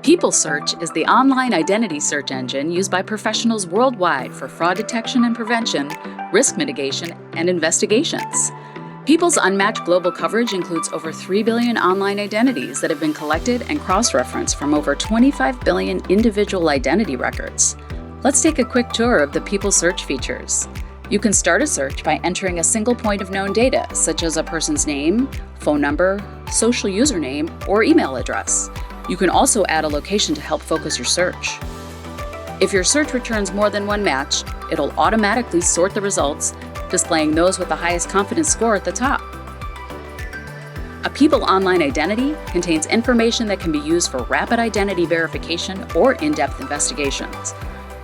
Pipl SEARCH is the online identity search engine used by professionals worldwide for fraud detection and prevention, risk mitigation, and investigations. Pipl's unmatched global coverage includes over 3 billion online identities that have been collected and cross-referenced from over 25 billion individual identity records. Let's take a quick tour of the Pipl SEARCH features. You can start a search by entering a single point of known data, such as a person's name, phone number, social username, or email address. You can also add a location to help focus your search. If your search returns more than one match, it'll automatically sort the results, displaying those with the highest confidence score at the top. A Pipl online identity contains information that can be used for rapid identity verification or in-depth investigations.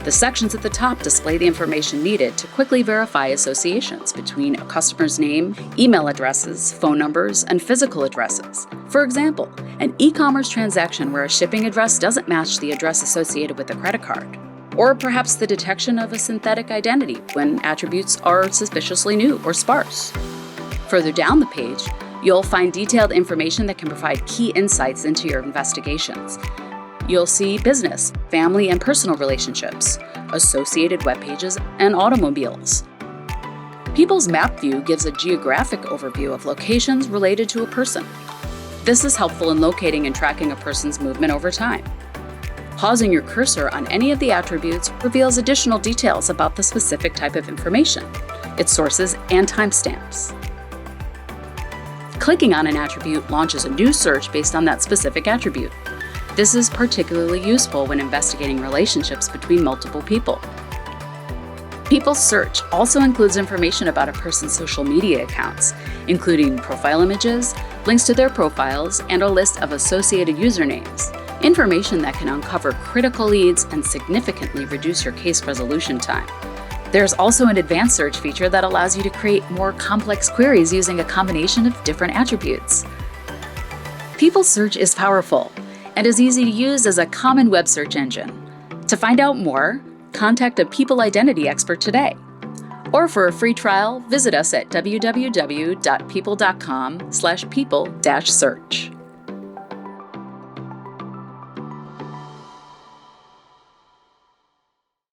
The sections at the top display the information needed to quickly verify associations between a customer's name, email addresses, phone numbers, and physical addresses. For example, an e-commerce transaction where a shipping address doesn't match the address associated with a credit card. Or perhaps the detection of a synthetic identity when attributes are suspiciously new or sparse. Further down the page, you'll find detailed information that can provide key insights into your investigations. You'll see business, family, and personal relationships, associated web pages, and automobiles. Pipl's map view gives a geographic overview of locations related to a person. This is helpful in locating and tracking a person's movement over time. Pausing your cursor on any of the attributes reveals additional details about the specific type of information, its sources, and timestamps. Clicking on an attribute launches a new search based on that specific attribute. This is particularly useful when investigating relationships between multiple people. Pipl SEARCH also includes information about a person's social media accounts, including profile images, links to their profiles, and a list of associated usernames, information that can uncover critical leads and significantly reduce your case resolution time. There's also an advanced search feature that allows you to create more complex queries using a combination of different attributes. Pipl SEARCH is powerful and is easy to use as a common web search engine. To find out more, contact a Pipl identity expert today. Or for a free trial, visit us at www.pipl.com/pipl-search.